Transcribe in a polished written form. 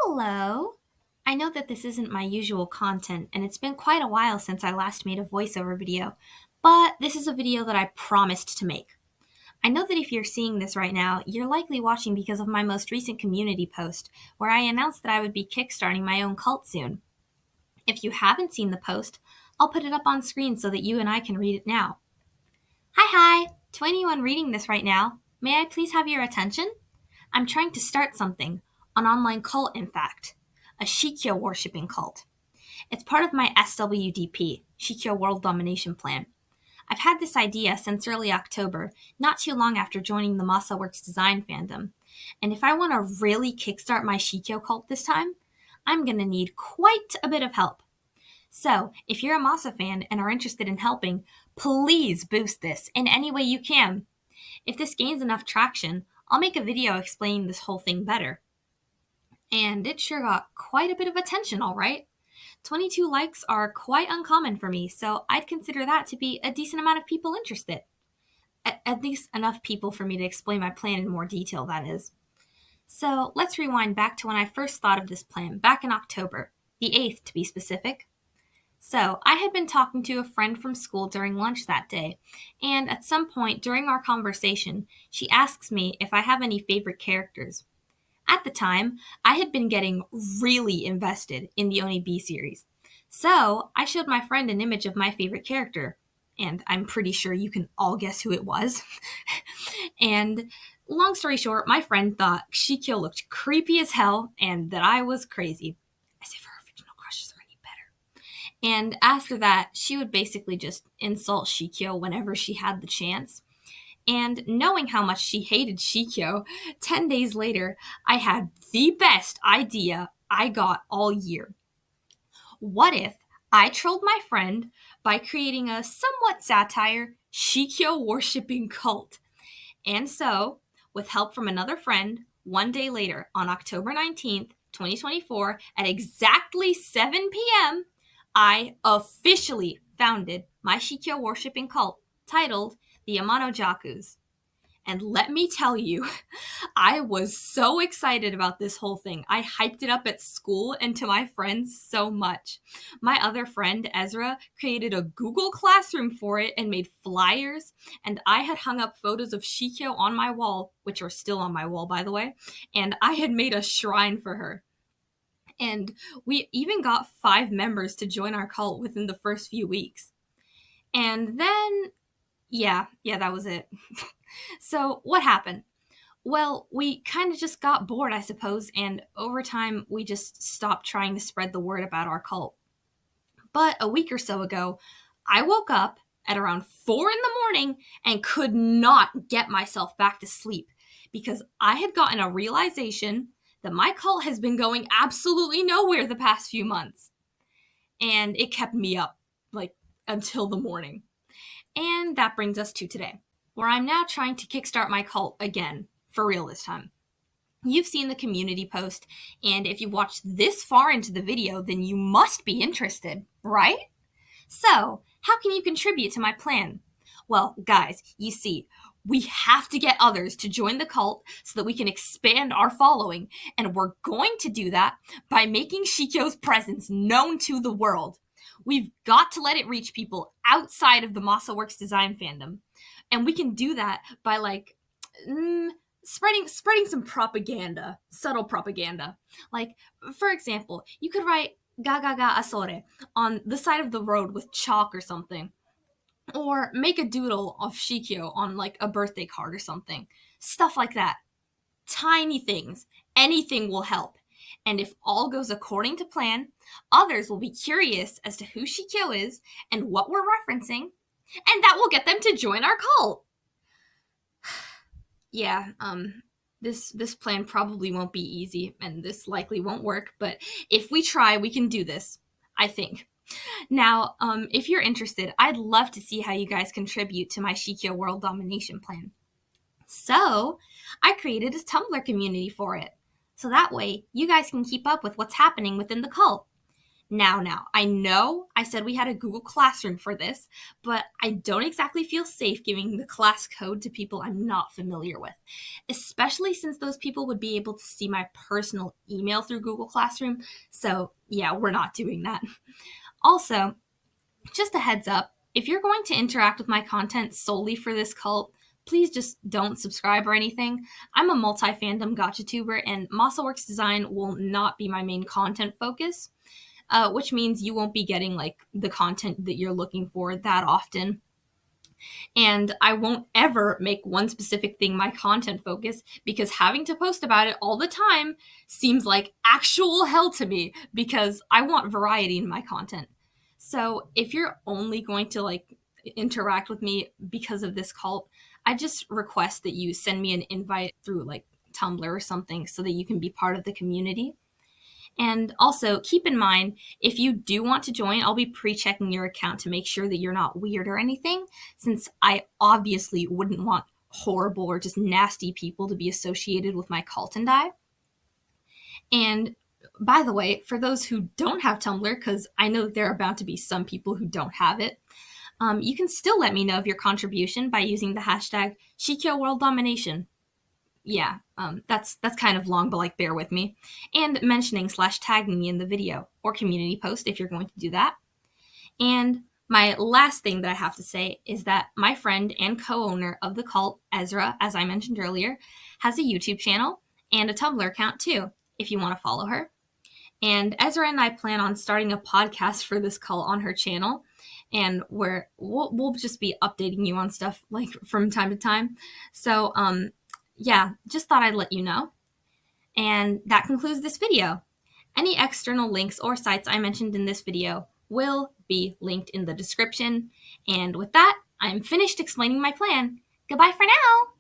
Hello! I know that this isn't my usual content, and it's been quite a while since I last made a voiceover video, but this is a video that I promised to make. I know that if you're seeing this right now, you're likely watching because of my most recent community post, where I announced that I would be kickstarting my own cult soon. If you haven't seen the post, I'll put it up on screen so that you and I can read it now. Hi! To anyone reading this right now, may I please have your attention? I'm trying to start something, an online cult in fact, a Shikyo worshipping cult. It's part of my SWDP, Shikyo World Domination Plan. I've had this idea since early October, not too long after joining the MasaWorks design fandom. And if I want to really kickstart my Shikyo cult this time, I'm going to need quite a bit of help. So, if you're a Masa fan and are interested in helping, please boost this in any way you can. If this gains enough traction, I'll make a video explaining this whole thing better. And it sure got quite a bit of attention, all right? 22 likes are quite uncommon for me, so I'd consider that to be a decent amount of people interested. At least enough people for me to explain my plan in more detail, that is. So let's rewind back to when I first thought of this plan, back in October, the 8th to be specific. So I had been talking to a friend from school during lunch that day, and at some point during our conversation, she asks me if I have any favorite characters. At the time, I had been getting really invested in the Oni B series. So I showed my friend an image of my favorite character, and I'm pretty sure you can all guess who it was. And long story short, my friend thought Shikyo looked creepy as hell and that I was crazy. As if her original crushes are any better. And after that, she would basically just insult Shikyo whenever she had the chance. And knowing how much she hated Shikyo, 10 days later, I had the best idea I got all year. What if I trolled my friend by creating a somewhat satire Shikyo worshipping cult? And so, with help from another friend, one day later, on October 19th, 2024, at exactly 7 p.m., I officially founded my Shikyo worshipping cult, titled the Amanojakus. And let me tell you, I was so excited about this whole thing. I hyped it up at school and to my friends so much. My other friend, Ezra, created a Google Classroom for it and made flyers, and I had hung up photos of Shikyo on my wall, which are still on my wall, by the way, and I had made a shrine for her. And we even got 5 members to join our cult within the first few weeks. And then yeah, that was it. So what happened? Well, we kind of just got bored, I suppose, and over time we just stopped trying to spread the word about our cult. But a week or so ago, I woke up at around 4 in the morning and could not get myself back to sleep because I had gotten a realization that my cult has been going absolutely nowhere the past few months. And it kept me up, until the morning. And that brings us to today, where I'm now trying to kickstart my cult again, for real this time. You've seen the community post, and if you watched this far into the video, then you must be interested, right? So, how can you contribute to my plan? Well, guys, you see, we have to get others to join the cult so that we can expand our following, and we're going to do that by making Shikyo's presence known to the world. We've got to let it reach people outside of the MasaWorks design fandom. And we can do that by spreading some propaganda, subtle propaganda. Like, for example, you could write ga ga ga asore on the side of the road with chalk or something. Or make a doodle of Shikyo on a birthday card or something. Stuff like that. Tiny things. Anything will help. And if all goes according to plan, others will be curious as to who Shikyo is and what we're referencing, and that will get them to join our cult. Yeah, this plan probably won't be easy, and this likely won't work, but if we try, we can do this, I think. Now, if you're interested, I'd love to see how you guys contribute to my Shikyo World Domination Plan. So, I created a Tumblr community for it. So that way, you guys can keep up with what's happening within the cult. Now, I know I said we had a Google Classroom for this, but I don't exactly feel safe giving the class code to people I'm not familiar with, especially since those people would be able to see my personal email through Google Classroom. So yeah, we're not doing that. Also, just a heads up, if you're going to interact with my content solely for this cult, please just don't subscribe or anything. I'm a multi-fandom gotcha tuber, and MasaWorks design will not be my main content focus. Which means you won't be getting like the content that you're looking for that often. And I won't ever make one specific thing my content focus, because having to post about it all the time seems like actual hell to me, because I want variety in my content. So if you're only going to like interact with me because of this cult, I just request that you send me an invite through like Tumblr or something so that you can be part of the community. And also keep in mind, if you do want to join, I'll be pre-checking your account to make sure that you're not weird or anything, since I obviously wouldn't want horrible or just nasty people to be associated with my cult and I. And by the way, for those who don't have Tumblr, because I know that there are bound to be some people who don't have it, you can still let me know of your contribution by using the hashtag Shikyo World Domination. Yeah, that's kind of long, but like bear with me. And mentioning / tagging me in the video or community post if you're going to do that. And my last thing that I have to say is that my friend and co-owner of the cult, Ezra, as I mentioned earlier, has a YouTube channel and a Tumblr account too, if you want to follow her. And Ezra and I plan on starting a podcast for this cult on her channel, and we'll just be updating you on stuff like from time to time. So yeah, just thought I'd let you know. And that concludes this video. Any external links or sites I mentioned in this video will be linked in the description. And with that, I'm finished explaining my plan. Goodbye for now!